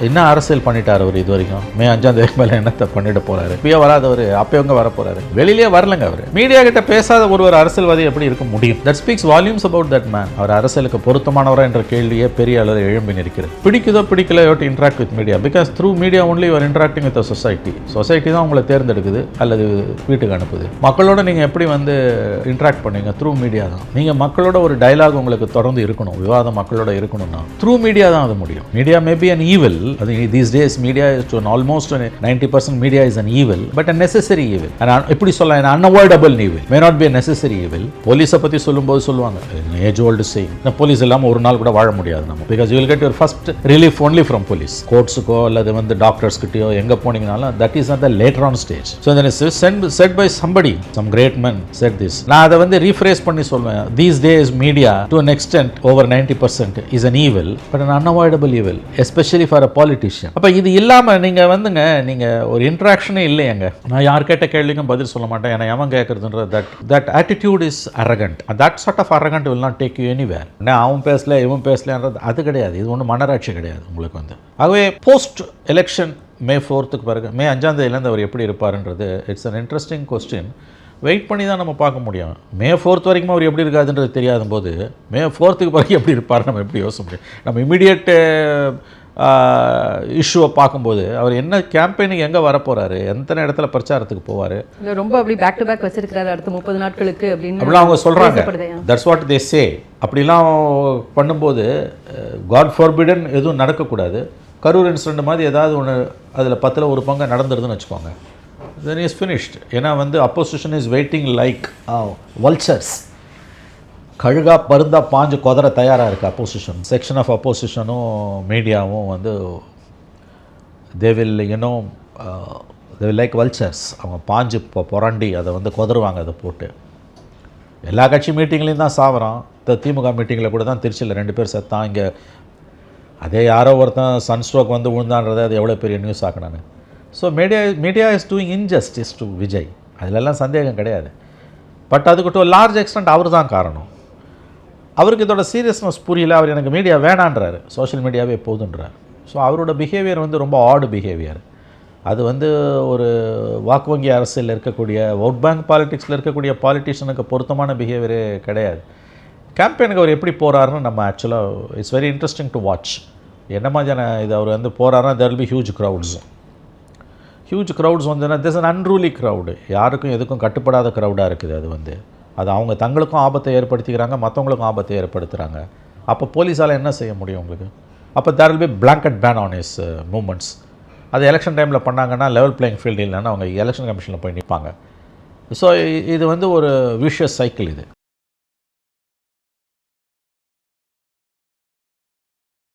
என்ன அரசியல் பண்ணிட்டார் அவர் இது வரைக்கும்? மே 5ஆம் தேதி மேலே என்னத்தை பண்ணிட்டு போறாரு? இப்பயே வராதவர் அப்பயவங்க வர போறாரு. வெளியிலே வரலங்க அவர். மீடியா கிட்ட பேசாத ஒரு அரசியல்வாதி எப்படி இருக்க முடியும்? That speaks volumes about that man. அவர் அரசியலுக்கு பொருத்தமானவரா என்ற கேள்வியே பெரிய அளவில் எழும்பி நிற்கிறது. பிடிக்குதோ பிடிக்கல, you have to interact with media because through media only you are interacting with society. Society தான் உங்களை தேர்ந்தெடுக்குது அல்லது வீட்டுக்கு அனுப்புது. மக்களோட நீங்க எப்படி இன்டராக்ட் பண்ணுவீங்க? த்ரூ மீடியா தான். நீங்க மக்களோட ஒரு டயலாக் உங்களுக்கு தொடர்ந்து இருக்கணும், விவாதம் மக்களோட இருக்கணும்னா த்ரூ மீடியா தான் அது முடியும். Media may be an evil. These days media is to almost 90% media is an evil, but a necessary evil. And எப்படி சொல்ல, an unavoidable evil, may not be a necessary evil. போலீஸை பற்றி சொல்லும்போது சொல்லுவாங்க, age old saying, police இல்லாமல் ஒரு நாள் கூட வாழ முடியாது நம்ம, because you will get your first relief only from police. கோர்ட்ஸுக்கோ அல்லது டாக்டர்ஸ் கிட்டயோ எங்கே போனீங்கனாலும் that is at the later on stage. So then it's said by somebody, some great man said this. நான் அதை rephrase பண்ணி சொல்வேன், these days media to an extent over 90% is an evil, but an unavoidable evil, especially for a politician. அப்ப இது இல்லாம நீங்க ஒரு இன்டராக்ஷனே இல்லையங்க. நான் யார் கேட்ட கேள்விக்கும் பதில் சொல்ல மாட்டேன். ஏன்னா எவன் கேட்கறதுன்ற that attitude is arrogant. That sort of arrogant will not take you anywhere. நான் அவன் பேசல இவன் பேசலன்றது அது கிடையாது. இது ஒன்றும் மனராட்சி கிடையாது உங்களுக்கு. ஆகவே போஸ்ட் எலெக்ஷன் மே 4th பிறகு மே 5ஆம் தேதியிலேருந்து அவர் எப்படி இருப்பாருன்றது it's an interesting question. Wait பண்ணி தான் நம்ம பார்க்க முடியும். மே 4th வரைக்கும் அவர் எப்படி இருக்காதுன்றது தெரியாத போது மே 4th பிறகு எப்படி இருப்பார் நம்ம எப்படி யோசிக்க முடியும்? நம்ம இமீடியட் இஷ்யூவை பார்க்கும்போது அவர் என்ன கேம்பெயினுக்கு எங்கே வரப்போகிறாரு, எத்தனை இடத்துல பிரச்சாரத்துக்கு போவார், ரொம்ப அப்படி பேக் டு பேக் வச்சிருக்கிறாரு அடுத்த 30 நாட்களுக்கு அப்படின்னு அப்படிலாம் அவங்க சொல்கிறாங்க. தட்ஸ் வாட் தே சே. அப்படிலாம் பண்ணும்போது காட் ஃபார்பிடன் எதுவும் நடக்கக்கூடாது. கரூர் இன்சிடென்ட் மாதிரி ஏதாவது ஒன்று அதில் 10ல் ஒரு பங்கு நடந்துருதுன்னு வச்சுக்கோங்க, தென் இஸ் ஃபினிஷ்ட். ஏன்னா opposition is waiting like vultures. கழுகா பருந்தா பாஞ்சு கொதற தயாராக இருக்குது அப்போசிஷன். செக்ஷன் ஆஃப் அப்போசிஷனும் மீடியாவும் தே வில் லைக் வல்ச்சர்ஸ். அவங்க பாஞ்சு புரண்டி அதை கொதருவாங்க. அதை போட்டு எல்லா கட்சி மீட்டிங்லேயும் தான் சாவறான். திமுக மீட்டிங்கில் கூட தான் திருச்சியில் 2 பேர் செத்தான். இங்கே அதே யாரோ ஒருத்தன் சன்ஸ்ட்ரோக் விழுந்தான்றதை அது எவ்வளோ பெரிய நியூஸ் ஆக்கினானு. So media is doing injustice to Vijay, அதிலெல்லாம் சந்தேகம் கிடையாது. பட் அதுக்கு டு லார்ஜ் எக்ஸ்டென்ட் அவர் தான் காரணம். அவருக்கு இதோட சீரியஸ்னஸ் புரியல. அவர் எனக்கு மீடியா வேணான்றார், சோஷியல் மீடியாவே போதுன்றார். ஸோ அவரோட பிஹேவியர் ரொம்ப ஆட் பிஹேவியர். அது ஒரு வாக்கு வங்கி அரசியலில் இருக்கக்கூடிய ஓட் பேங்க் பாலிடிக்ஸில் இருக்கக்கூடிய பாலிட்டிஷியனுக்கு பொருத்தமான பிஹேவியரே கிடையாது. கேம்பெயினுக்கு அவர் எப்படி போகிறாருன்னு நம்ம ஆக்சுவலாக it's very interesting to watch. என்ன மாதிரியான இது அவர் போகிறாருன்னா there will be huge crowds this an unruly crowd. யாருக்கும் எதுக்கும் கட்டுப்படாத க்ரௌடாக இருக்குது. அது அவங்க தங்களுக்கும் ஆபத்தை ஏற்படுத்திக்கிறாங்க, மற்றவங்களுக்கும் ஆபத்தை ஏற்படுத்துகிறாங்க. அப்போ போலீஸால் என்ன செய்ய முடியும் உங்களுக்கு? அப்போ there will be blanket ban on his moments. அது எலெக்ஷன் டைமில் பண்ணாங்கன்னா லெவல் பிளேயிங் ஃபீல்டு இல்லைன்னா அவங்க எலெக்ஷன் கமிஷனில் போய் நிற்பாங்க. ஸோ இது ஒரு விஷியஸ் சைக்கிள் இது.